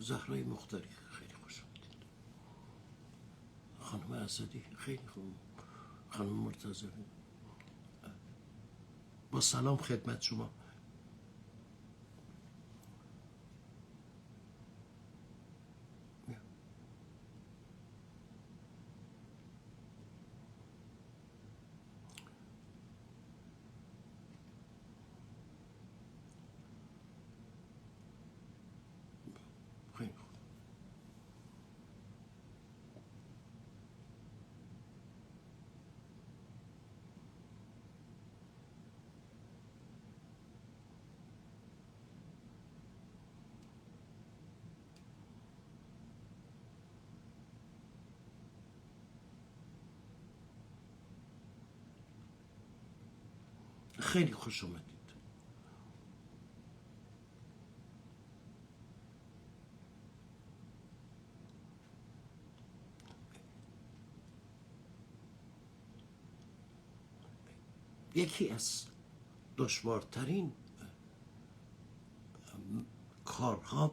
زهرای مختاری خیلی خوش آمدید. خانم اسدی خیلی خوب. خانم مرتضوی با سلام خدمت شما. خیلی خوب. خیلی خوش آمدید. یکی از دشوارترین کارها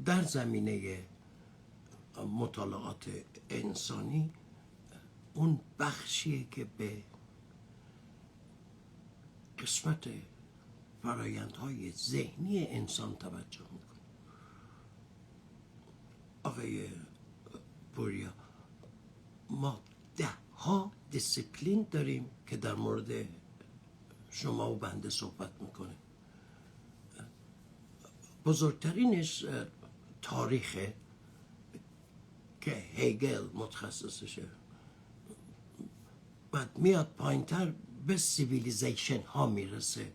در زمینه مطالعات انسانی اون بخشیه که به قسمت فرایندهای ذهنی انسان توجه میکنه. آقای پوریا، ما 10 دیسیپلین داریم که در مورد شما و بنده صحبت میکنه. بزرگترینش تاریخه که هگل متخصصشه، بعد میاد پایینتر به سیویلیزیشن ها میرسه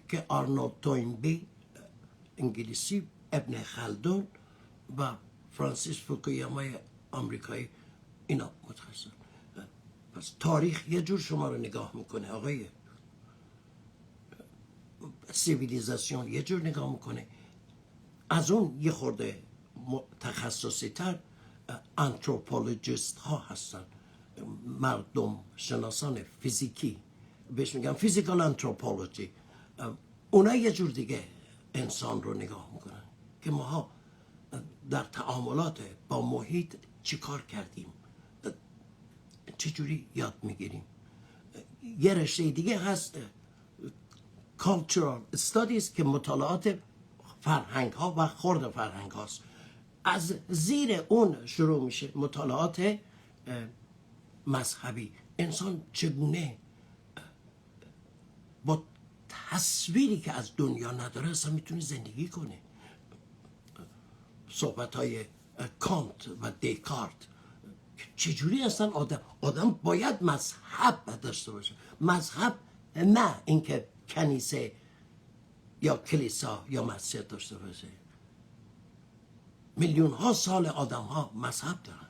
که آرنولد توینبی انگلیسی، ابن خلدون و فرانسیس فوکویاما آمریکایی اینا متخصص. پس تاریخ یه جور شما رو نگاه میکنه، آقای سیویلیزاسیون یه جور نگاه میکنه. از اون یه خورده تخصصی تر آنتروپولوژیست ها هستن، مردم شناسان فیزیکی، بهش میگن فیزیکال آنتروپولوژی. اونا یه جور دیگه انسان رو نگاه میکنن که ماها در تعاملات با محیط چی کار کردیم، چجوری یاد میگیریم. یه رشته دیگه هست cultural studies که مطالعات فرهنگ ها و خرد فرهنگ هاست. از زیر اون شروع میشه مطالعات مذهبی. انسان چگونه با تصویری که از دنیا نداره اصلا میتونه زندگی کنه. صحبت های کانت و دیکارت چجوری اصلا آدم باید مذهب داشته باشه. مذهب نه اینکه کنیسه یا کلیسا یا مسجد داشته باشه. میلیون ها سال آدم ها مذهب دارن،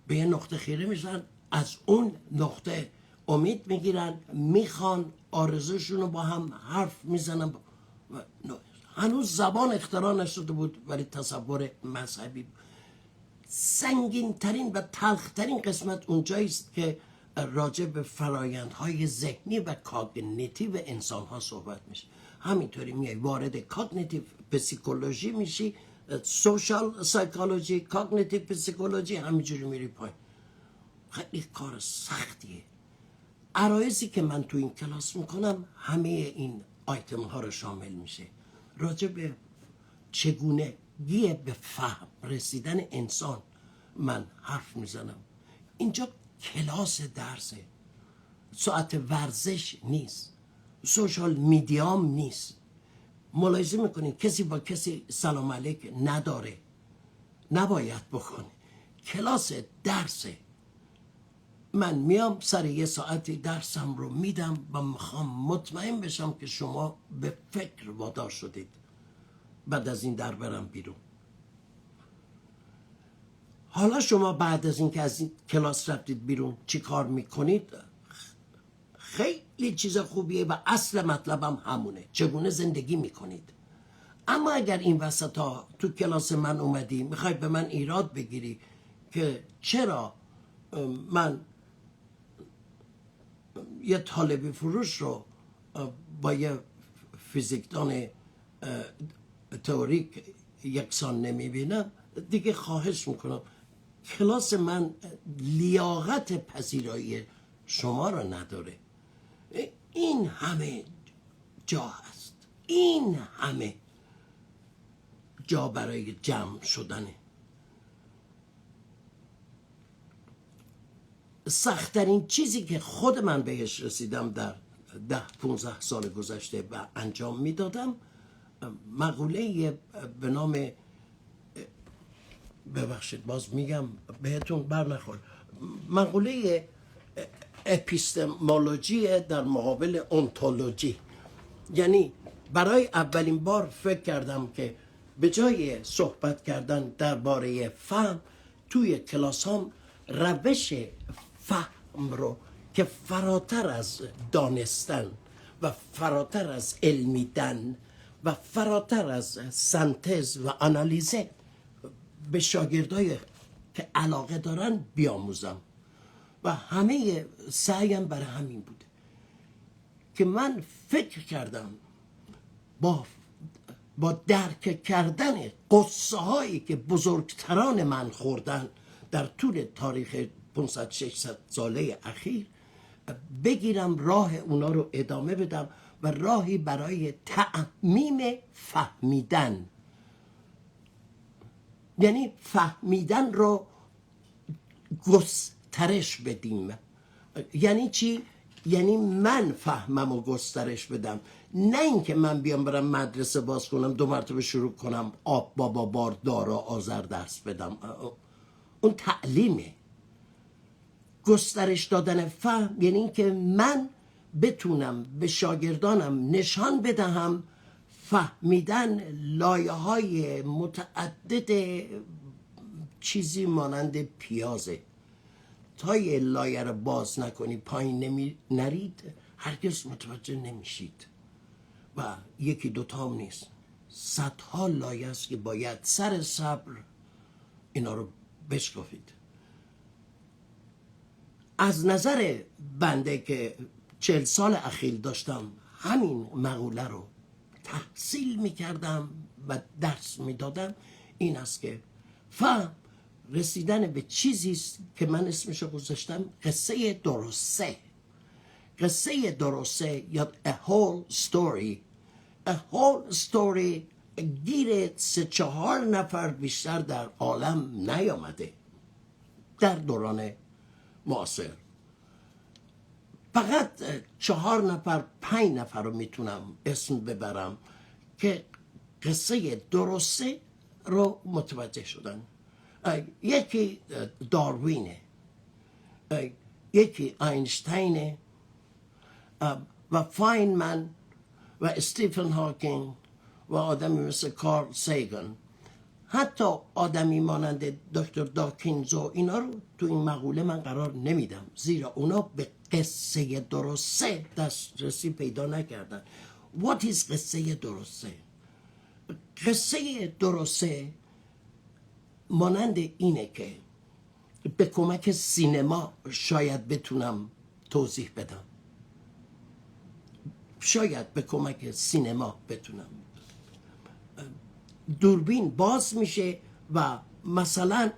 به یه نقطه خیره میشن، از اون نقطه امید میگیرن، میخوان، آرزوشون رو با هم حرف میزنن. هنوز زبان اختراع نشده بود ولی تصور مذهبی بود. سنگین ترین و تلخ ترین قسمت اونجاییست که راجع به فرایندهای ذهنی و کاگنیتیو انسان ها صحبت میشه. همینطوری میای وارد کاگنیتیو پسیکولوژی میشی، سوشال سایکولوژی، کاگنیتیو پسیکولوژی، همینجوری میری پایین. خیلی کار سختیه. عرایزی که من تو این کلاس میکنم همه این آیتم ها رو شامل میشه. راجع به چگونگی به فهم رسیدن انسان من حرف میزنم. اینجا کلاس درسه، ساعت ورزش نیست، سوشال میدیام نیست. ملاحظه میکنید کسی با کسی سلام علیک نداره، نباید بکنه. کلاس درسه. من میام سر یه ساعتی درسم رو میدم و میخوام مطمئن بشم که شما به فکر وادار شدید بعد از این در برم بیرون. حالا شما بعد از این که از این کلاس رفتید بیرون چی کار میکنید؟ خیلی چیز خوبیه و اصل مطلبم همونه، چگونه زندگی میکنید. اما اگر این وسط ها تو کلاس من اومدی میخوای به من ایراد بگیری که چرا من یه طالبی فروش رو با یه فیزیکدان تئوریک یکسان نمیبینم، دیگه خواهش میکنم کلاس من لیاقت پذیرایی شما را نداره. این همه جا هست، این همه جا برای جمع شدنه. سخت‌ترین چیزی که خود من بهش رسیدم در 10-15 سال گذشته و انجام میدادم، مقوله به نام، ببخشید باز میگم بهتون بر نخور، مقوله اپیستمولوژی در مقابل اونتولوژی. یعنی برای اولین بار فکر کردم که به جای صحبت کردن درباره فهم توی کلاس هم روش فهم رو که فراتر از دانستن و فراتر از علمیدن و فراتر از سنتز و آنالیزه به شاگردای که علاقه دارن بیاموزم. و همه سعیم برای همین بوده که من فکر کردم با درک کردن قصه هایی که بزرگتران من خوردن در طول تاریخ 500-600 ساله اخیر، بگیرم راه اونا رو ادامه بدم و راهی برای تعمیم فهمیدن، یعنی فهمیدن رو گسترش بدیم. یعنی چی؟ یعنی من فهمم و گسترش بدم، نه اینکه من بیام برم مدرسه باز کنم 2 مرتبه شروع کنم آب بابا بار دارا آذر درس بدم. اون تعلیمه. گسترش دادن فهم یعنی اینکه من بتونم به شاگردانم نشان بدهم فهمیدن لایه های متعدد چیزی مانند پیازه. تا یه لایه رو باز نکنی پایین نرید هرگز متوجه نمیشید. و یکی دوتا هم نیست، صدها لایه است که باید سر صبر اینا رو بشکافید. از نظر بنده که 40 سال اخیر داشتم همین مقوله رو تحصیل میکردم و درس میدادم، این است که فهم رسیدن به چیزی است که من اسمشو گذاشتم قصه درسته. قصه درسته یا a whole story. a whole story گیر 3-4 نفر بیشتر در عالم نیامده در دوران معاصر. فقط 4 نفر 5 نفر رو میتونم اسم ببرم که قصه درسته رو متوجه شدن. یکی داروینه، یکی اینشتینه و فاینمن و استیفن هاکینگ و آدمی مثل کارل سیگن. حتی آدمی مانند دکتر داکینز و اینا رو تو این مقوله من قرار نمیدم، زیرا اونا به قصه درسته دسترسی پیدا نکردن. What is قصه درسته؟ قصه درسته مانند اینه که به کمک سینما شاید بتونم توضیح بدم، شاید به کمک سینما بتونم. دوربین باز میشه و مثلا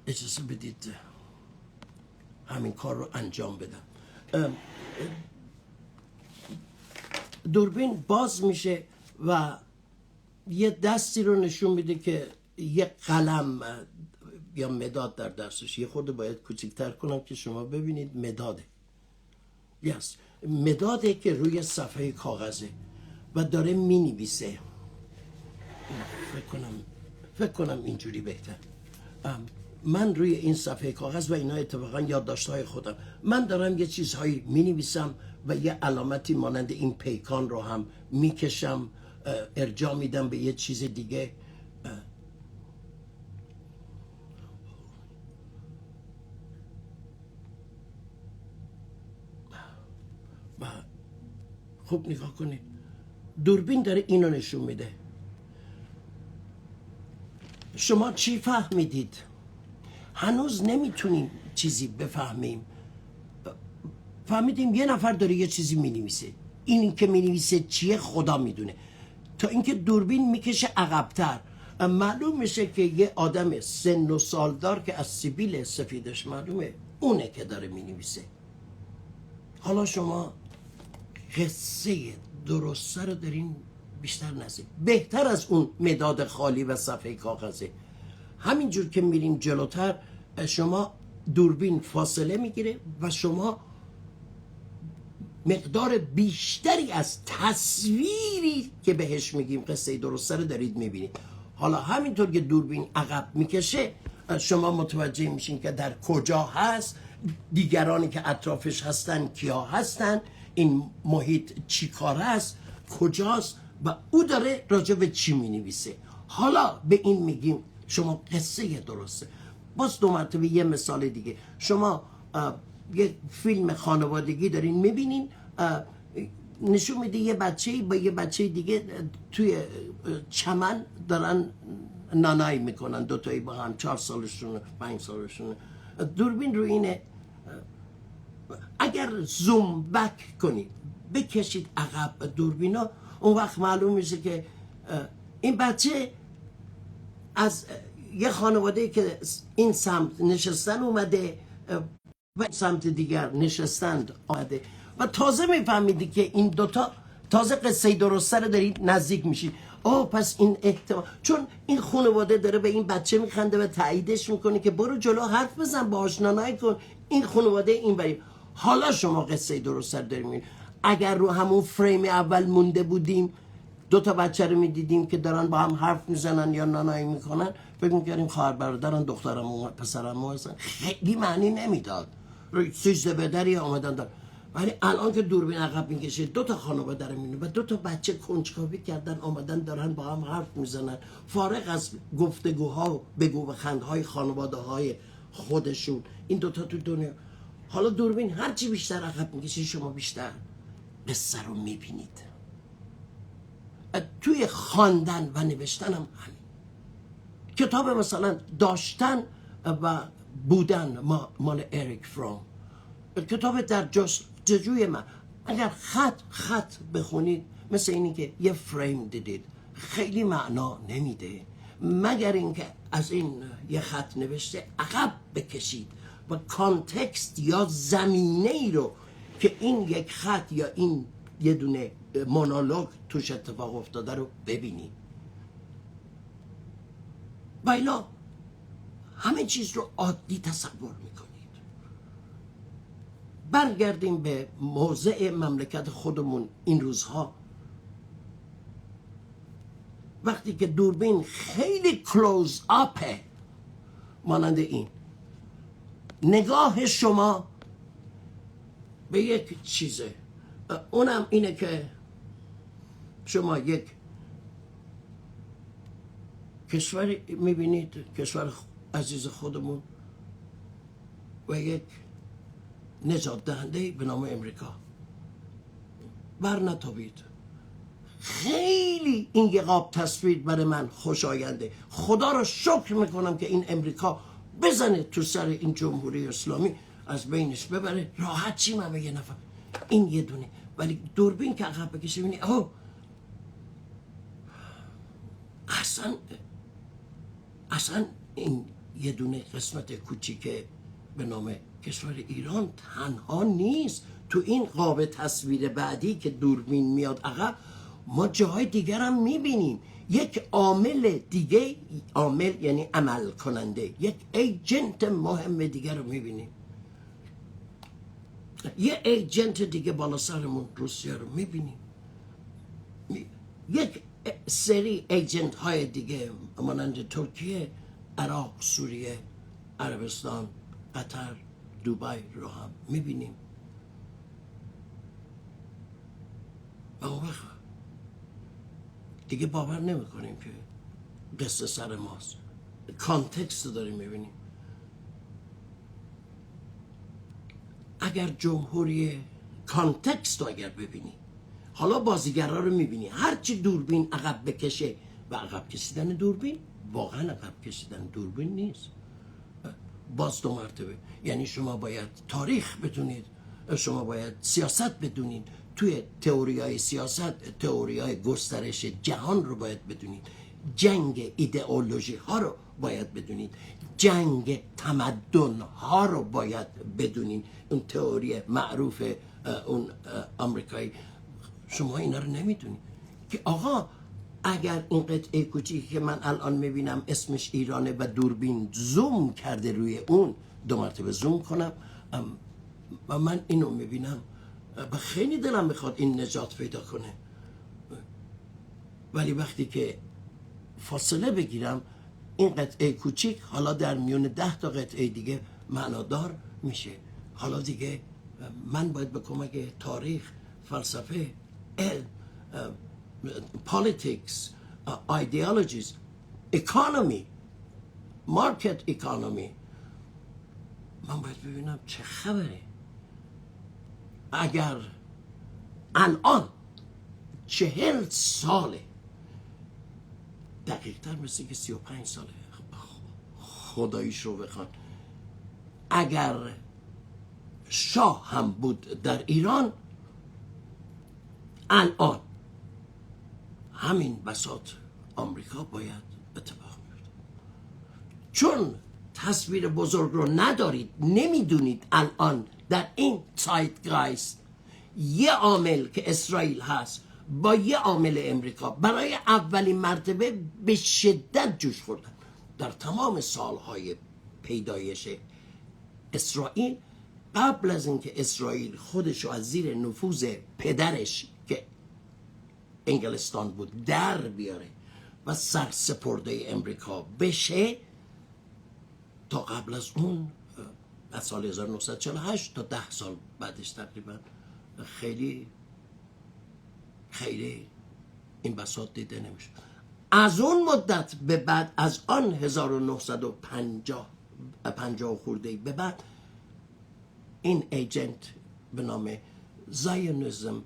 اجازه بدید همین کار رو انجام بدم. دوربین باز میشه و یه دستی رو نشون میده که یه قلم یا مداد در دستش. یه خورده باید کوچکتر کنم که شما ببینید مداده. مداده که روی صفحه کاغذه و داره مینویسه. فکر کنم اینجوری بهتر. من روی این صفحه کاغذ و اینا اتفاقا یادداشت‌های خودم، من دارم یه چیزهایی مینویسم و یه علامتی مانند این پیکان رو هم میکشم، ارجاع میدم به یه چیز دیگه. خوب نگاه کنید، دوربین داره اینو نشون میده. شما چی فهمیدید؟ هنوز نمیتونیم چیزی بفهمیم. فهمیدیم یه نفر داره یه چیزی مینویسه. این که می‌نویسه چیه خدا میدونه. تا اینکه دوربین میکشه عقب‌تر معلوم میشه که یه آدم سن و سالدار که از سیبیل سفیدش معلومه اونه که داره مینویسه. حالا شما قصه درسته رو دارین بیشتر نزدیک، بهتر از اون مداد خالی و صفحه کاغذه. همینجور که میریم جلوتر شما دوربین فاصله میگیره و شما مقدار بیشتری از تصویری که بهش میگیم قصه درسته رو دارید میبینید. حالا همینطور که دوربین عقب میکشه شما متوجه میشین که در کجا هست، دیگرانی که اطرافش هستن کیا هستن، این محیط چی کاره است، کجاست و او داره راجع به چی مینویسه. حالا به این میگیم شما قصه درسته. باز دو مرتبه یه مثال دیگه، شما یه فیلم خانوادگی دارین میبینین، نشون میده یه بچه با یه بچه دیگه توی چمن دارن نانایی میکنن، دوتایی با هم، 4 سالشونه 5 سالشونه. دوربین رو اینه، اگر زوم بک کنید بکشید عقب دوربینا، اون وقت معلوم میشه که این بچه از یه خانواده که این سمت نشستن اومده و سمت دیگر نشستند آمده و تازه میفهمیدی که این دوتا تازه قصه درسته رو دارید نزدیک میشید. پس این احتمال، چون این خانواده داره به این بچه میخنده و تاییدش میکنه که برو جلو حرف بزن باهاش نانایی کن، این خانواده این بری. حالا شما قصه درسته رو دارید میبینید. اگر رو همون فریم اول مونده بودیم، دو تا بچه رو میدیدیم که دارن با هم حرف میزنن یا نانایی میکنن، فکر میکردیم خواهر برادرن، دخترم و پسرم هستن، خیلی معنی نمیداد. سیزده بدری آمدن دار. ولی الان که دوربین عقب میکشه، دو تا خانواده رو میبینه و دو تا بچه کنجکاوی کردن آمدن دارن با هم حرف میزنن، فارغ از گفتگوها و بگو و خندهای خانواده های خودشون. این دوتا تو دنیا. حالا دوربین هرچی بیشتر عقب میکشه شما بیشتر قصه رو میبینید. توی خواندن و نوشتن هم همین. کتاب مثلا داشتن و بودن مال اریک فروم، کتاب در جستجوی من، اگر خط بخونید مثل اینی که یه فریم دیدید، خیلی معنا نمیده مگر اینکه از این یه خط نوشته عقب بکشید و کانتکست یا زمینه ای رو که این یک خط یا این یه دونه مونولوگ توش اتفاق افتاده رو ببینید. و اینا همه چیز رو عادی تصور میکنید. برگردیم به موضع مملکت خودمون این روزها. وقتی که دوربین خیلی کلوز آپه، مانند این، نگاه شما به یک چیزه، اونم اینه که شما یک کشور میبینید، کشور عزیز خودمون، و یک نجات دهنده به نام امریکا. بر نتابید. خیلی این قاب تصویر برای من خوشاینده. خدا رو شکر میکنم که این امریکا بزنه تو سر این جمهوری اسلامی، از بینش ببره، راحت چی من به یه نفر این یه دونه. ولی دوربین که عقب بکشه بینی اصلا این یه دونه قسمت کوچیکه به نام کشور ایران تنها نیست. تو این قاب تصویر بعدی که دوربین میاد عقب، ما جاهای دیگر هم میبینیم. یک عامل دیگه، عامل یعنی عمل کننده، یک ایجنت مهم دیگر رو میبینیم. یه ایجنت دیگه بالا سرمون روسیه رو میبینیم. یک سری ایجنت های دیگه مانند ترکیه، عراق، سوریه، عربستان، قطر، دبی رو هم میبینیم. و اون وقت دیگه باور نمیکنیم که قصه سر ماست. کانتکست رو داریم میبینیم. اگر جمهوری کانتکست رو اگر ببینی، حالا بازیگرها رو میبینی، هرچی دوربین عقب بکشه، و عقب کشیدن دوربین واقعا عقب کشیدن دوربین نیست. باز دو مرتبه، یعنی شما باید تاریخ بدونید، شما باید سیاست بدونید، توی تئوریای سیاست، تئوریای گسترش جهان رو باید بدونید، جنگ ایدئولوژی ها رو باید بدونید، جنگ تمدن ها رو باید بدونید. اون تئوری معروف اون آمریکایی، شما اینا رو نمیدونید که آقا اگر این قطعه کوچیکی که من الان میبینم اسمش ایرانه و دوربین زوم کرده روی اون، 2 مرتبه زوم کنم و من اینو میبینم و خیلی دلم میخواد این نجات پیدا کنه، ولی وقتی که فاصله بگیرم این قطعه کوچیک حالا در میون 10 تا قطعه دیگه معنادار میشه. حالا دیگه من باید به کمک تاریخ، فلسفه، علم، politics, ideologies, economy, market economy، من باید ببینم چه خبره. اگر الان 40 ساله، دقیق تر مثل که 35 ساله، خداییش رو بخوان، اگر شاه هم بود در ایران الان همین بساط آمریکا باید اتفاق میفته. چون تصویر بزرگ رو ندارید، نمیدونید الان در این زایتگایست یه عامل که اسرائیل هست با یه عامل امریکا برای اولین مرتبه به شدت جوش خوردن. در تمام سالهای پیدایش اسرائیل، قبل از اینکه اسرائیل خودش رو از زیر نفوذ پدرش که انگلستان بود در بیاره و سرسپرده امریکا بشه، تا قبل از اون از سال 1948 تا 10 سال بعدش تقریبا خیلی این بساط دیده نمیشه. از اون مدت به بعد، از آن 1950 خورده به بعد، این ایجنت به نام زایونیسم،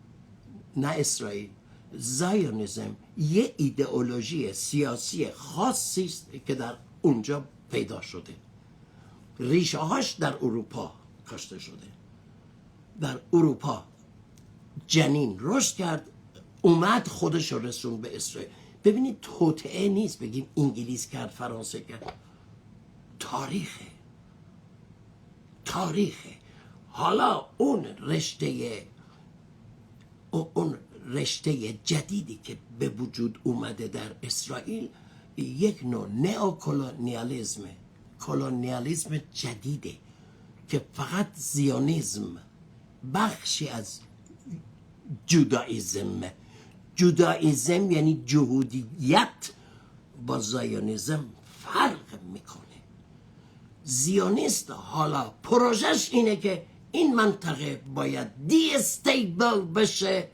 نه اسرائیل، زایونیسم یه ایدئولوژی سیاسی خاصی است که در اونجا پیدا شده. ریشه هاش در اروپا کاشته شده، در اروپا جنین رشد کرد، اومد خودش رو رسون به اسرائیل. ببینید توطئه نیست بگیم انگلیس کرد، فرانسه کرد، تاریخه. حالا اون رشته جدیدی که به وجود اومده در اسرائیل یک نوع نئوکولونیالیسمه، کولونیالیسم جدیده که فقط زیونیسم بخشی از جودائیسم یعنی جهودیت با زیونیسم فرق میکنه. زیونیست حالا پروژش اینه که این منطقه باید دی استیبل بشه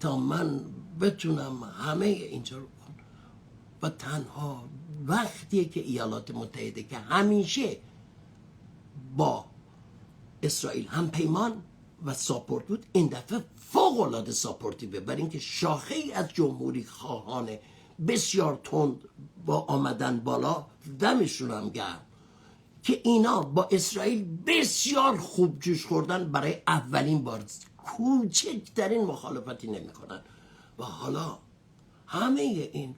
تا من بتونم همه اینجا رو کنم، و تنها وقتیه که ایالات متحده که همیشه با اسرائیل هم پیمان و ساپورت بود، این دفعه فوق العاده ساپورتیوه، برای اینکه شاخه ای از جمهوری خواهان بسیار تند با آمدن بالا، دمشون هم گرم که اینا با اسرائیل بسیار خوب جوش خوردن، برای اولین بار کوچکترین مخالفتی نمی کنن. و حالا همه این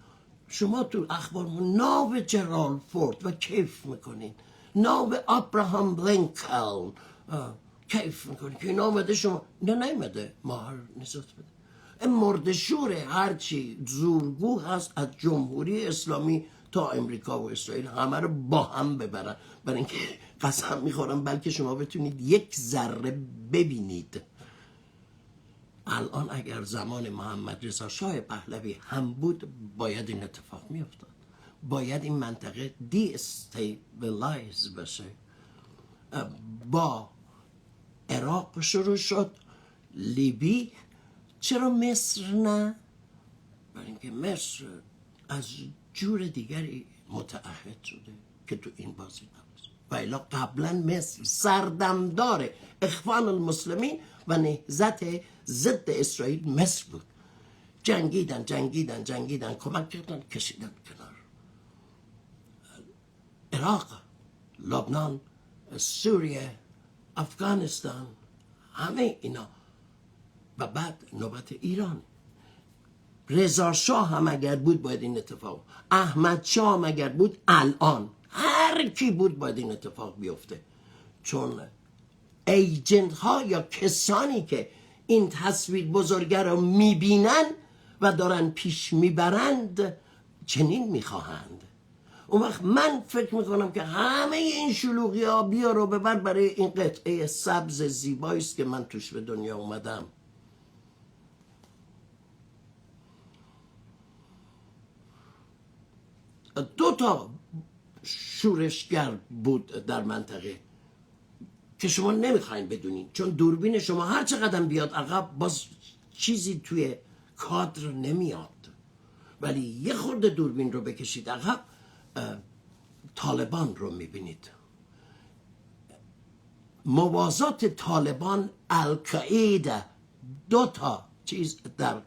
شما تو اخبار ناو جرال فورد و کیف میکنین، ناو ابراهام لینکلن کیف میکنین که این آمده، شما نه نیمده مهر نسبت بده. این مردشور هرچی زورگو هست از جمهوری اسلامی تا امریکا و اسرائیل همه رو با هم ببرن، برای اینکه قسم میخورم بلکه شما بتونید یک ذره ببینید. الان اگر زمان محمد رضا شاه پهلوی هم بود باید این اتفاق میافتاد، باید این منطقه دی استیبلایز بشه. با عراق شروع شد، لیبی، چرا مصر نه؟ برای اینکه مصر از جور دیگری متعهد شده که تو این بازی نبود، و الا قبلا مصر سردمدار اخوان المسلمین و نهضت ضد اسرائیل مصر بود. جنگیدن، کمک کردن، کشیدن کنار. عراق، لبنان، سوریه، افغانستان، همه اینا و بعد نوبت ایران. رضا شاه هم اگر بود باید این اتفاق، احمد شاه هم اگر بود، الان هر کی بود باید این اتفاق بیفته. چون ایجنت ها یا کسانی که این تصویر بزرگه رو میبینن و دارن پیش میبرند چنین میخواهند. اون وقت من فکر میکنم که همه این شلوغی ها بیا رو ببر برای این قطعه سبز زیبایی است که من توش به دنیا اومدم. دو تا شورشگر بود در منطقه که شما نمیخواین بدونین، چون دوربین شما هر چقدر بیاد عقب باز چیزی توی کادر نمیاد، ولی یه خورده دوربین رو بکشید عقب طالبان رو میبینید. موازات طالبان، القاعده، دو تا چیز در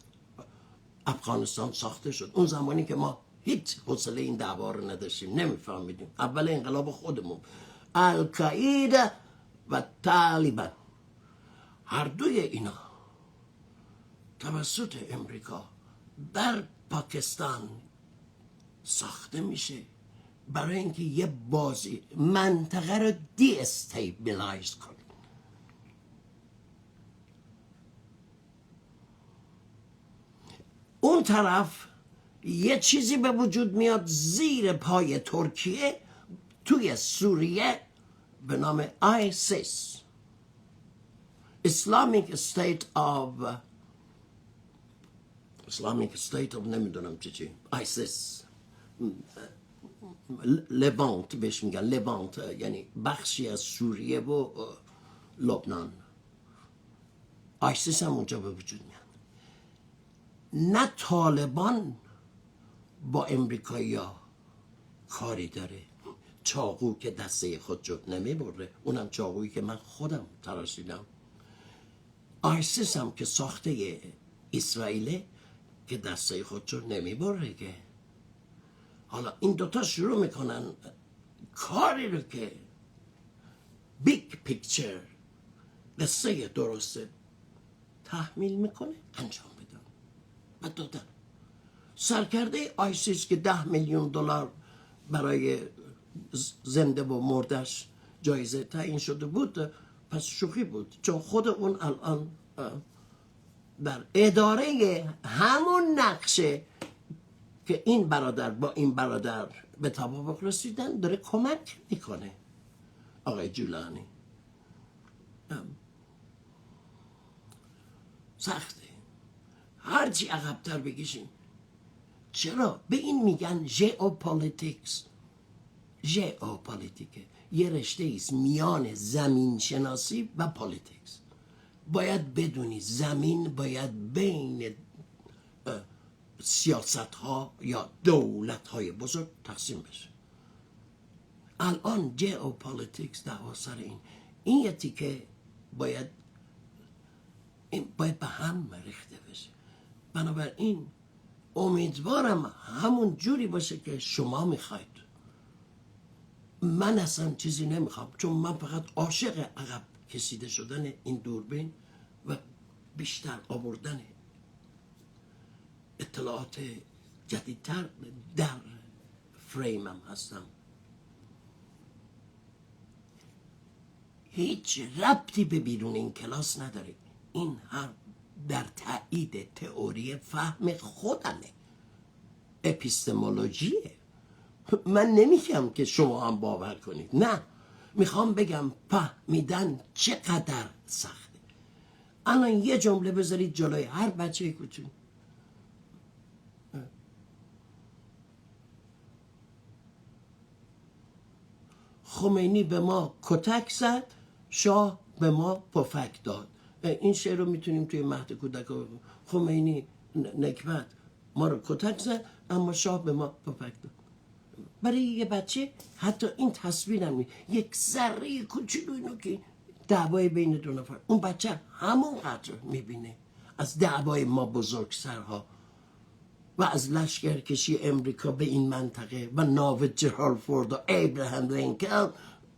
افغانستان ساخته شد. اون زمانی که ما هیچ حوصله این دعوا رو نداشتیم، نمیفهمیدیم، اول انقلاب خودمون، القاعده و طالبان، هر دوی اینا توسط امریکا در پاکستان ساخته میشه برای اینکه یه بازی منطقه رو دی استیبلایز کنه. اون طرف یه چیزی به وجود میاد زیر پای ترکیه توی سوریه به نام ISIS، Islamic State of نمیدونم چی ISIS، لوانت بهش میگن، لوانت یعنی بخشی از سوریه و لبنان. آیسیس هم اونجا به وجود میاد. نه طالبان با امریکایی ها کاری داره، چاقو که دسته خود جو نمیبره، اونم چاقویی که من خودم تراشیدم. آیسیس هم که ساخته اسرائیله که دسته خود جو نمیبره که. حالا این دوتا شروع میکنن کاری رو که بیگ پیکچر قصه درسته تحمیل میکنه انجام بدن و دادن. سرکرده آیسیس که $10 میلیون برای زنده و مردش جایزه تعیین شده بود، پس شوخی بود، چون خود اون الان در اداره همون نقشه که این برادر با این برادر به توافق رسیدن داره کمک میکنه. آقای جولانی سخته، هرچی عقبتر بکشیم. چرا؟ به این میگن ژئوپلیتیکس. ژئوپلیتیکه یه رشته ایست میان زمین شناسی و پلیتیکس. باید بدونی زمین باید بین سیاست ها یا دولت های بزرگ تقسیم بشه. الان ژئوپلیتیکس دعوا سر این یه تیکه باید به هم ریخته بشه. بنابراین امیدوارم همون جوری باشه که شما میخواید. من اصلا چیزی نمیخوام، چون من فقط عاشق عقب کشیده شدن این دوربین و بیشتر آوردن اطلاعات جدیدتر در فریمم هستم. هیچ ربطی به بیرون این کلاس نداره. این هر در تایید تئوری فهم خودمه، اپیستمولوژیه. من نمیگم که شما هم باور کنید، نه، میخوام بگم فهمیدن چقدر سخته. الان یه جمله بذارید جلوی هر بچه کوچولو. خمینی به ما کتک زد، شاه به ما پفک داد. این شعر رو میتونیم توی مهد کودک خمینی نکبت ما رو کتک زد اما شاه به ما پفک داد. برای یه بچه حتی این تصویرم یک ذره کوچولو اینو که دعوای بین دو نفر، اون بچه همون قدر میبینه از دعوای ما بزرگسرها و از لشکرکشی امریکا به این منطقه و ناو جرالفورد و ابراهام لینکن.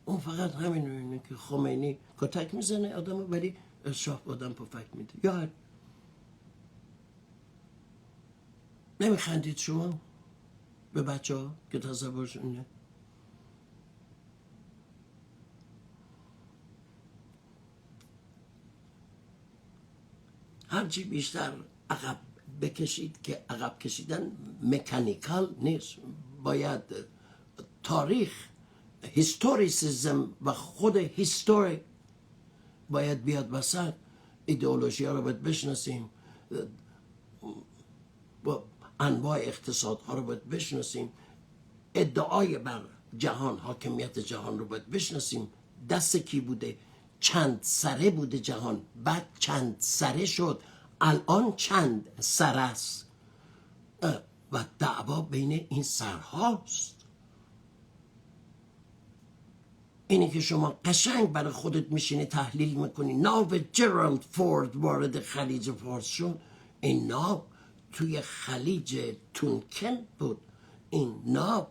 اون فقط همین رو اینه که خمینی کتک میزنه آدمو ولی شاه آدم پفک میده. یا نمیخندید شما به بچه ها که تصورشون اینه؟ هرچی بیشتر عقب بکشید که عقب کشیدن مکانیکال نیست، باید تاریخ، هیستوریسیزم و خود هیستوری باید بیاد وسط. ایدئولوژی ها رو باید بشناسیم، با انواع اقتصادها رو باید بشناسیم، ادعای بر جهان، حاکمیت جهان رو باید بشناسیم. دست کی بوده؟ چند سره بوده جهان، بعد چند سره شد، الان چند سره است و دعوا بین این سرهاست. اینی که شما قشنگ برای خودت میشینی تحلیل میکنی ناو جرالد فورد وارد خلیج فارس شد، این ناو توی خلیج تونکن بود، این ناو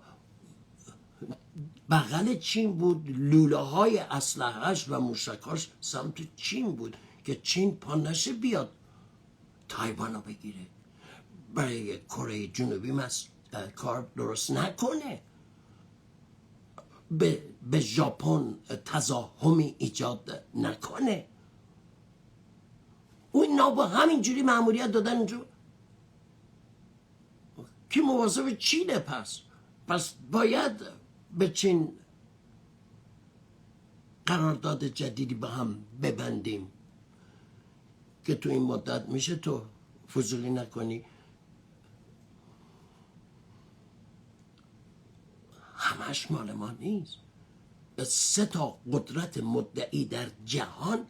بغل چین بود، لوله های اسلحه‌اش و موشکاش سمت چین بود که چین پا نشه بیاد تایوان رو بگیره، برای کره جنوبی کار درست نکنه، به ژاپن تضاهمی ایجاد نکنه. او اینا با همینجوری مأموریت دادن اینجا که مواظب چینه. پس باید به چین قرارداد جدیدی با هم ببندیم که تو این مدت میشه تو فضولی نکنی. همش مال ما نیست. 3 قدرت مدعی در جهان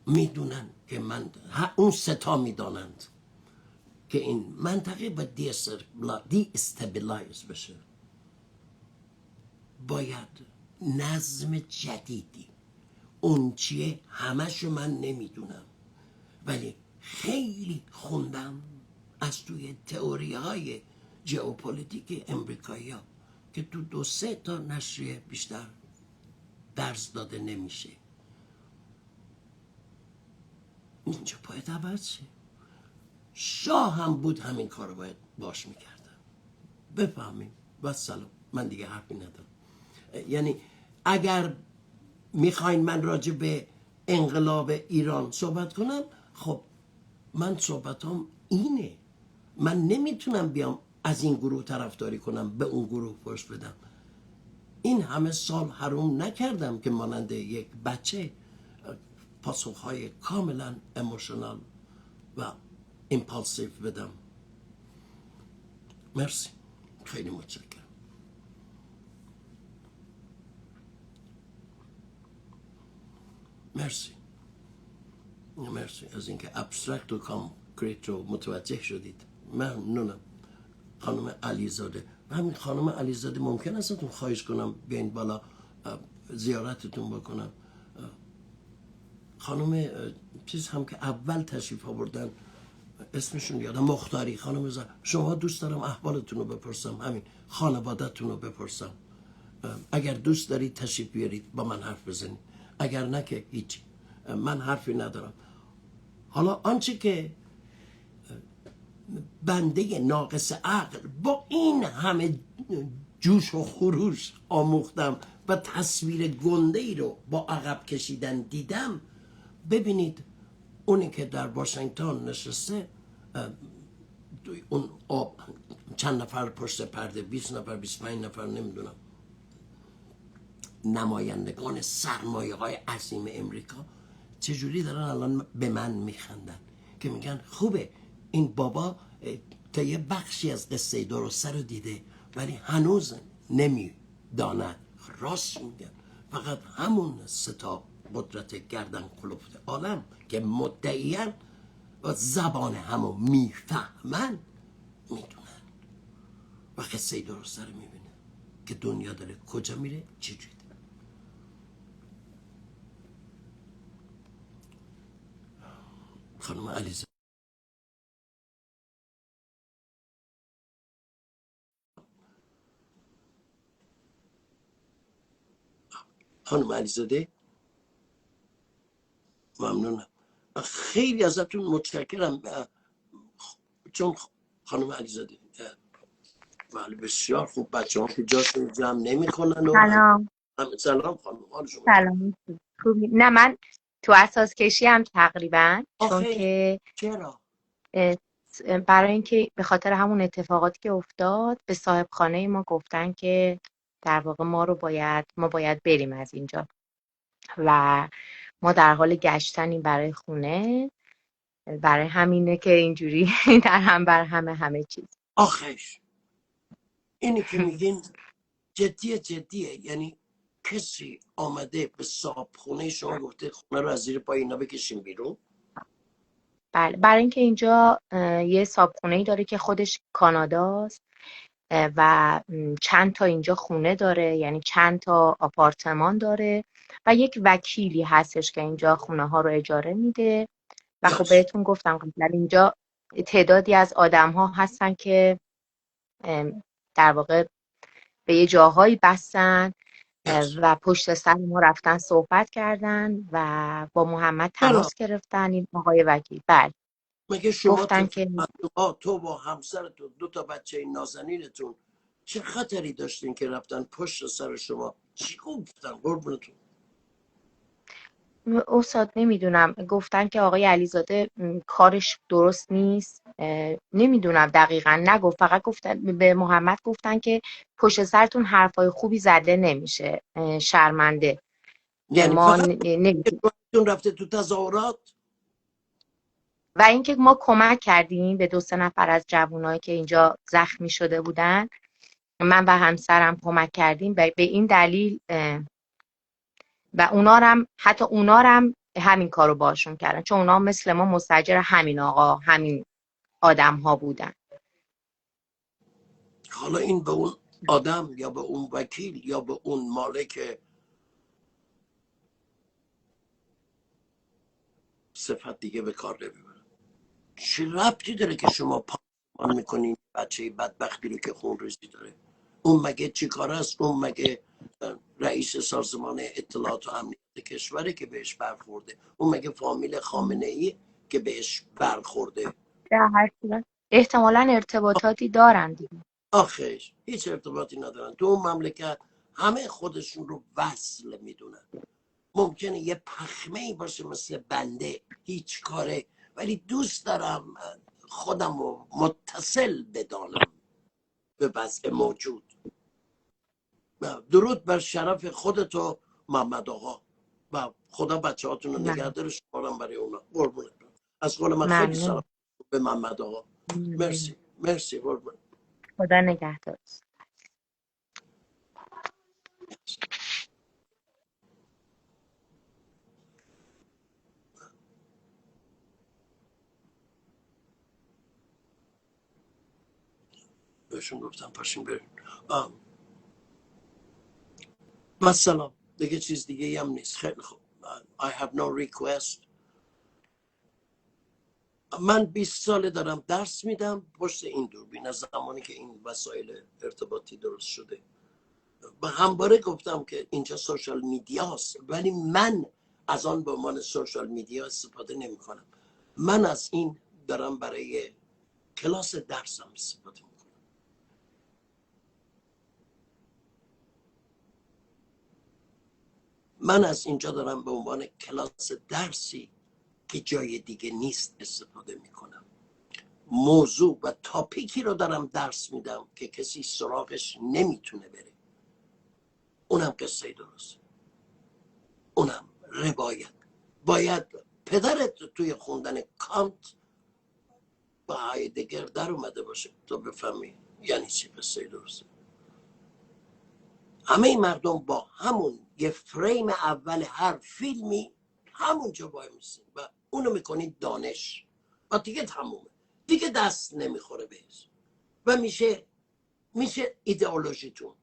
میدونن که اون 3 میدانند که این منطقه باید دی استابیلایز بشه. باید نظم جدیدی، اون چیه همشو من نمیدونم ولی خیلی خوندم از توی تئوری های ژئوپلیتیک امریکایی ها که تو 2-3 نشریه بیشتر درس داده نمیشه. اینجا باید عوض شه. شاه هم بود همین کار رو باید باش میکردن. بفهمیم و سلام، من دیگه حرفی ندارم. یعنی اگر میخواین من راجع به انقلاب ایران صحبت کنم، خب من صحبتام اینه، من نمیتونم بیام از این گروه طرفداری کنم به اون گروه پشت بدم. این همه سال حروم نکردم که مانند یک بچه پاسخهای کاملا اموشنال و ایمپالسیو بدم. مرسی، خیلی متشکرم. مرسی از اینکه ابسترکت و کانکریت رو متوجه شدید. ممنونم. خانم علیزاده، همین خانم علیزاده ممکن ازتون خواهش کنم بیاین بالا زیارتتون بکنم. خانم چیز هم که اول تشریف آوردن اسمشون یادم، مختاری خانم شما دوست دارم احوالتون رو بپرسم، همین خانواده‌تون رو بپرسم. اگر دوست دارید تشریف بیارید با من حرف بزنید، اگر نه که هیچ، من حرفی ندارم. حالا آنچه که بنده ناقص عقل با این همه جوش و خروش آموختم و تصویر گنده ای رو با عقب کشیدن دیدم، ببینید اونی که در واشنگتن نشسته، اون چند نفر پشت پرده، 20 نفر 25 نفر نمیدونم، نمایندگان سرمایه های عظیم امریکا چجوری دارن الان به من میخندن که میگن خوبه این بابا تا یه بخشی از قصه درسته رو دیده ولی هنوز نمیداند. راست میگن. فقط همون 3 قدرت گردن کلفت عالم که مدعیان و زبان همو میفهمن میدونن و قصه درسته رو میبینن که دنیا داره کجا میره چجوری. خانم علیزاده، ممنونم، خیلی ازتون متشکرم. چون خانم علیزاده بله بسیار خوب، بچه ها که جاشون جمع نمی کنن و سلام. سلام خانم، حال شما چطور؟ سلام. خوبی؟ نه من تو اساس کشی هم تقریبا، چون آخه که چرا؟ اه، برای اینکه به خاطر همون اتفاقاتی که افتاد به صاحب خانه ما گفتن که در واقع ما باید بریم از اینجا و ما در حال گشتنیم برای خونه. برای همینه که اینجوری در هم بر همه چیز. آخش اینی که میگین جدیه، یعنی کسی آمده به صاحب خونه شما گفته خونه رو از زیر پای اینا بکشیم بیرون؟ بله، برای اینکه اینجا یه صاحبخونه‌ای داره که خودش کاناداست و چند تا اینجا خونه داره، یعنی چند تا آپارتمان داره و یک وکیلی هستش که اینجا خونه ها رو اجاره میده. و خب یس بهتون گفتم قبلا اینجا تعدادی از آدم ها هستن که در واقع به یه جاهایی بستن یس و پشت سر ما رفتن صحبت کردن و با محمد چرا؟ تماس گرفتن. این آقای وکیل بله مگه شما گفتن که تو با همسرتون 2 بچه نازنینتون چه خطری داشتین که رفتن پشت سر شما؟ چی گفتن قربونتون؟ استاد نمیدونم، گفتن که آقای علیزاده کارش درست نیست. نمیدونم دقیقا نگفت، فقط گفتن به محمد گفتن که پشت سرتون حرفای خوبی زده نمیشه، شرمنده. یعنی ما فقط تون رفته تو تظاهرات؟ و اینکه ما کمک کردیم به 2-3 نفر از جوانایی که اینجا زخمی شده بودن. من و همسرم کمک کردیم به این دلیل و حتی اونا هم همین کارو باشون کردن، چون اونا مثل ما مستاجر همین آقا همین آدم ها بودن. حالا این به اون آدم یا به اون وکیل یا به اون مالک صفت دیگه به کار نمیبره. چه ربطی داره که شما پاسمان میکنین بچه بدبختی رو که خون ریزی داره؟ اون مگه چی کار است؟ اون مگه رئیس سازمان اطلاعات و امنیت کشوره که بهش برخورده؟ اون مگه فامیل خامنه ای که بهش برخورده؟ در هر صورت احتمالاً ارتباطاتی دارن دیگه. آخش هیچ ارتباطی ندارن. تو اون مملکت همه خودشون رو وصل میدونن. ممکنه یه پخمه ای باشه مثل بنده هیچ کاره، ولی دوست دارم خودم رو متصل بدانم به وضع موجود. درود بر شرف خودتو محمد آقا و خدا بچه هاتون رو من نگهدار شمارم برای اونا. قربونت از قول من خیلی سلام ممنون. به محمد آقا. مرسی قربون. خدا نگهدار. بهشون گفتم پاشین بریم. با سلام دیگه، چیز دیگه هم نیست. خیلی خوب. I have no request. من 20 ساله دارم درس میدم پشت این دوربین از زمانی که این وسایل ارتباطی درست شده. و همباره گفتم که اینجا سوشال میدیا است، ولی من از آن به عنوان سوشال میدیا استفاده نمی کنم. من از این دارم برای کلاس درسم استفاده می کنم. من از اینجا دارم به عنوان کلاس درسی که جای دیگه نیست استفاده می کنم. موضوع و تاپیکی رو دارم درس میدم که کسی سراغش نمیتونه بره. اونم قصه درست، اونم روایت. باید پدرت توی خوندن کانت با هایدگر در اومده باشه تو بفهمی یعنی چی قصه درست. همه مردم با همون یه فریم اول هر فیلمی همونجا وای میسین و اونو میکنید دانش و دیگه تمومه، دیگه دست نمیخوره بهش و میشه ایدئولوژیتون.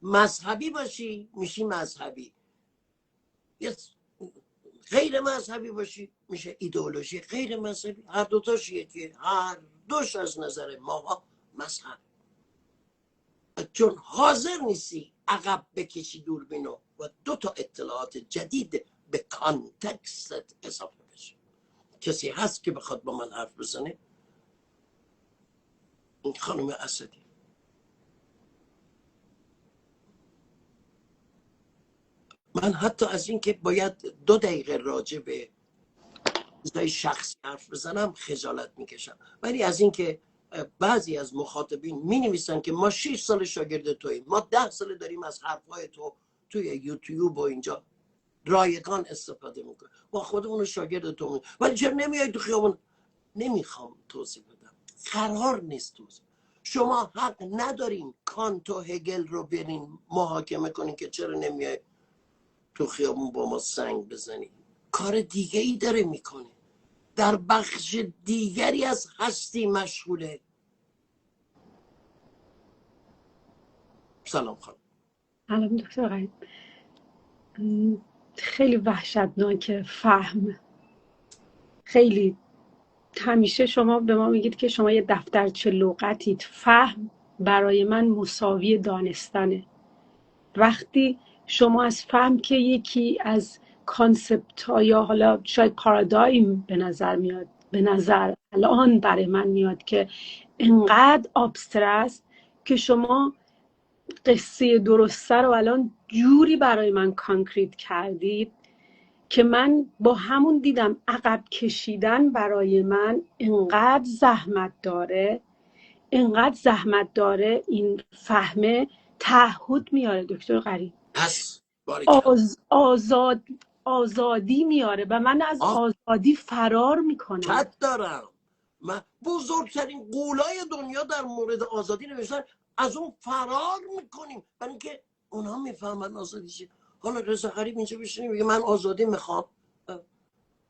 مذهبی باشی میشی مذهبی، غیر مذهبی باشی میشه ایدئولوژی غیر مذهبی. هر دوتاش یکیه، هر دوش از نظر ما مذهب. چون حاضر نیستی عقب بکشی دوربینو و 2 اطلاعات جدید به کانتکست اضافه بشه. کسی هست که بخواد با من حرف بزنه؟ خانم اسدی، من حتی از این که باید 2 دقیقه راجع به چیزای شخصی حرف بزنم خجالت میکشم، ولی از این که بعضی از مخاطبین می نویسن که ما 6 سال شاگرد توییم، ما 10 سال داریم از حرفهای تو توی یوتیوب و اینجا رایگان استفاده میکنیم، ما خودمون شاگرد تو می، ولی چرا نمیای تو خیابون؟ نمیخوام توضیح بدم، قرار نیست توضیح. شما حق ندارین کانت و هگل رو برین محاکمه کنین که چرا نمیای تو خیابون با ما سنگ بزنین. کار دیگه ای داره میکنه، در بخش دیگری از هستی مشغوله. سلام خانم. سلام دکتر غریب. خیلی وحشتناکه فهم. خیلی همیشه شما به ما میگید که شما یه دفترچه لغتید. فهم برای من مساوی دانستنه. وقتی شما از فهم که یکی از کانسپت ها یا حالا شاید پارادایم به نظر الان برای من میاد که انقدر ابسترست که شما قصه درسته رو الان جوری برای من کانکریت کردید که من با همون دیدم عقب کشیدن برای من انقدر زحمت داره این فهمه تعهد میاره دکتر غریب. پس باریکلا آزادی میاره و من از آزادی فرار میکنم. کت دارم. من بزرگترین قولای دنیا در مورد آزادی نوشتن، از اون فرار میکنیم برای اینکه اونها میفهمن آزادی چیه. حالا رضا غریب اینجا بشینه میگه من آزادی میخوام،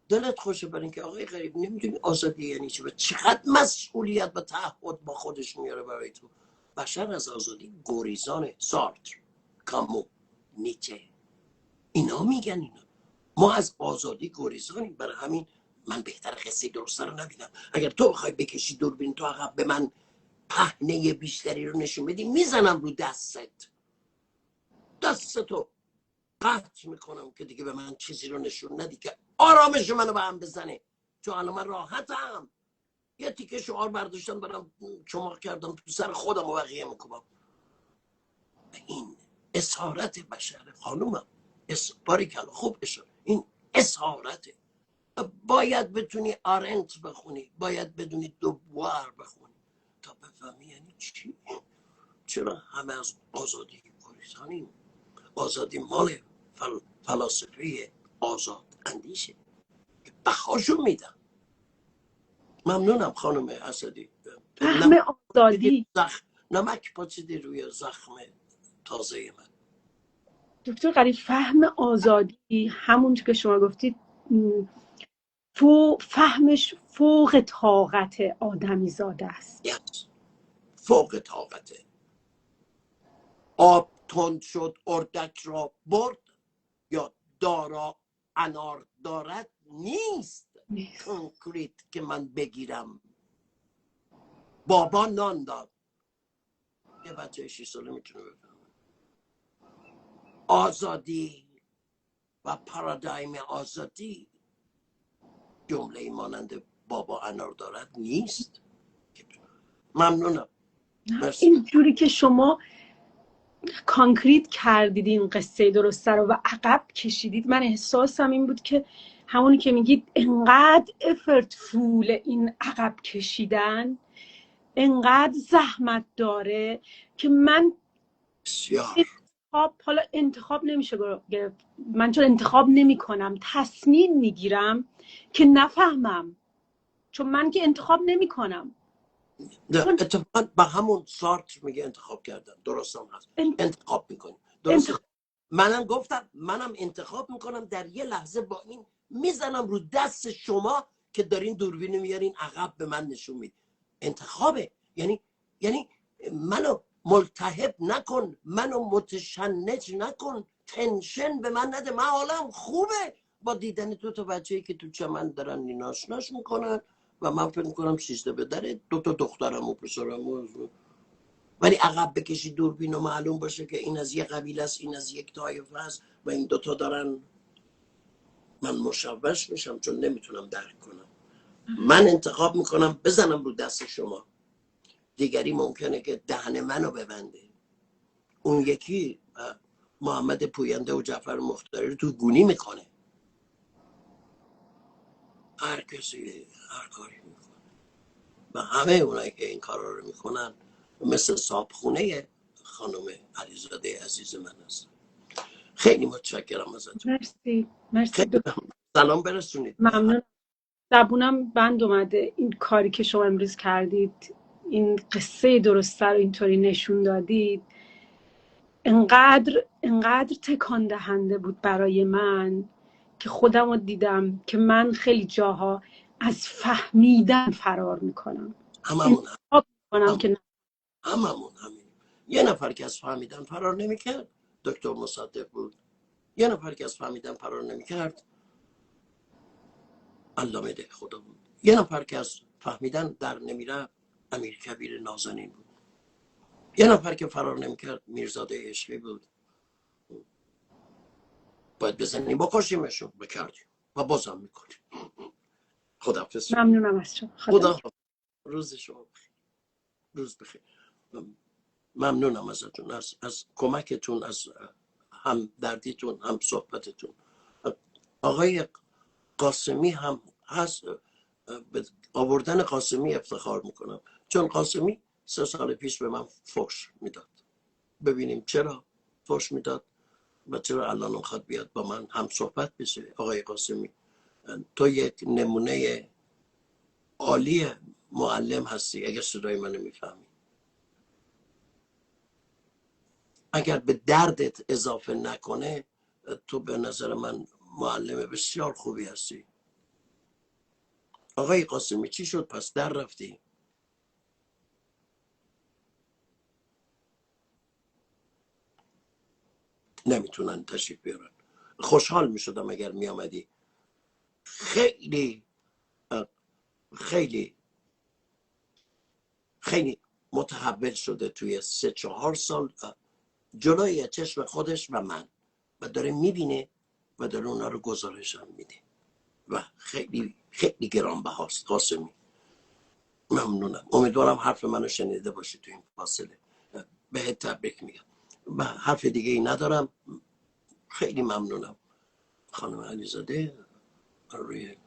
دلت خوشه برای اینکه آقای غریب نمیدونی آزادی یعنی چی و چقدر مسئولیت و تعهد با خودش میاره برای تو. بشر از آزادی گریزانه. سارتر، کامو، نیچه، اینا میگن اینا. ما از آزادی گریزانیم، برای همین من بهتر قصه درسته رو نبینم. اگر تو بخوای بکشی دوربین تو عقب به من پهنه بیشتری رو نشون بدی، میزنم رو دستتو قطع میکنم که دیگه به من چیزی رو نشون ندی که آرامش منو به هم بزنه. چون الان من راحتم، یه تیکه شعار برداشتم برم چماق کردم تو سر خودم و بقیه میکنم. این اسارت بشره خانومم، باریکلا خوب اشاره، این اسارته. باید بتونی آرنت بخونی، باید بدونی دوبوار بخونی تا بفهمی یعنی چی. چرا همه از آزادی گریزانیم؟ آزادی مال فلاسفه آزاد اندیشه، بخاشون میدم. ممنونم خانم اسدی. فهم آزادی نمک پاچیدی روی زخم تازه من. دکتر غریب، فهم آزادی همون که شما گفتید فهمش فوق طاقت آدمی زاده است. فوق طاقته. آب تند شد اردک را برد، یا دارا انار دارد نیست. کنکریت که من بگیرم. بابا نان داد، یه بچه 6 ساله میتونه بفهمه. آزادی و پارادایم آزادی جمله مانند بابا انار دارد نیست. ممنونم. اینجوری که شما کانکریت کردید این قصه درسته رو و عقب کشیدید، من احساسم این بود که همونی که میگید انقدر افرتفول این عقب کشیدن، انقدر زحمت داره که من حالا انتخاب نمیشه گرفت. من چون انتخاب نمی کنم تصمیم میگیرم که نفهمم، چون من که انتخاب نمی کنم. اتفاقا به همون سارتر میگه انتخاب کردن. درست هم هست، انتخاب میکنیم. درست منم گفتم منم انتخاب میکنم، در یه لحظه با این میزنم رو دست شما که دارین دوربینو میارین عقب به من نشون میدین. انتخابه، یعنی منو ملتهب نکن، منو متشنج نکن، تنشن به من نده. من حالم خوبه با دیدن دو تا بچه‌ای که تو چمن دارن نیناشناش میکنن و من فکر میکنم 13 به دره 2 تا دخترم و پسرم و ولی عقب بکشی دوربین و معلوم باشه که این از یک قبیله است، این از یک طایفه است و این 2 تا دارن، من مشوش میشم چون نمیتونم درک کنم. من انتخاب میکنم بزنم رو دست شما دیگری ممکنه که دهن منو ببنده، اون یکی محمد پوینده و جعفر مختاری رو تو گونی میکنه. هر کسی هر کاری میکنه و همه اونایی که این کارا رو میکنن مثل صابخونه خانم علیزاده عزیز من هست. خیلی متشکرم ازتون. مرسی مرسی خیلی دکتر. سلام برسونید به ممنون. زبونم بند اومده این کاری که شما امروز کردید، این قصه درسته رو اینطوری نشون دادید. انقدر تکان دهنده بود برای من که خودم رو دیدم که من خیلی جاها از فهمیدن فرار میکنم، هممون انتخاب میکنم که همین. یه نفر که از فهمیدن فرار نمیکرد دکتر مصدق بود. یه نفر که از فهمیدن فرار نمیکرد علامه ده خدا بود. یه نفر که از فهمیدن در نمیره امیر کبیر نازنین بود. یه نفر که فرار نمیکرد میرزاده عشقی بود. باید بزنیم بکشیمشون، بکردیم و بازم میکنیم. خداحافظ. ممنونم از شما. خدا روز شما بخیر. روز بخیر. ممنونم ازتون، از کمکتون، از هم دردیتون، هم صحبتتون. آقای قاسمی هم هست، به آوردن قاسمی افتخار میکنم، چون قاسمی 3 سال پیش به من فحش میداد. ببینیم چرا فحش میداد و چرا الان میخواد بیاد با من هم صحبت بشه. آقای قاسمی، تو یک نمونه عالی معلم هستی. اگر صدای منو میفهمی، اگر به دردت اضافه نکنه، تو به نظر من معلم بسیار خوبی هستی. آقای قاسمی چی شد پس در رفتی؟ نمیتونن تشریف بیارن. خوشحال میشدم اگر میامدی. خیلی خیلی خیلی متحول شده توی 3-4 سال جلوی چشم خودش و من، و داره میبینه و داره اونا رو گزارش هم میده و خیلی خیلی گرانبهاست. قاسمی ممنونم. امیدوارم حرف منو شنیده باشی تو این فاصله. بهت تبریک میگم و حرف دیگه ای ندارم. خیلی ممنونم. خانم علیزاده روی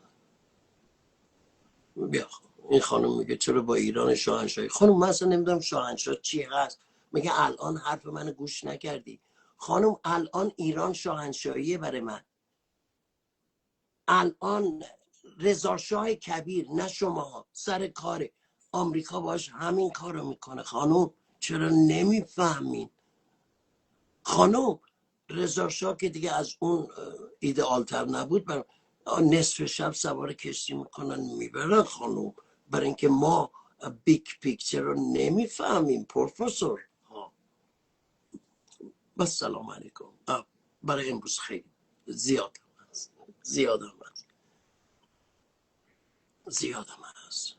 بیا. این خانم میگه چرا با ایران شاهنشاهی؟ خانم من اصلا نمیدونم شاهنشاه چی هست. میگه الان حرف منو گوش نکردی. خانم الان ایران شاهنشاهیه برای من. الان رضا شاه کبیر، نه شما، سر کار آمریکا باش همین کارو میکنه. خانم چرا نمیفهمین؟ خانم رضا شاه که دیگه از اون ایدئالتر نبود، برای نصف شب سوار کشتی میکنن میبرن خانم، برای اینکه ما بیگ پیکچر رو نمیفهمیم پروفسور. بس سلام علیکم. برای امروز خیلی زیادم هست.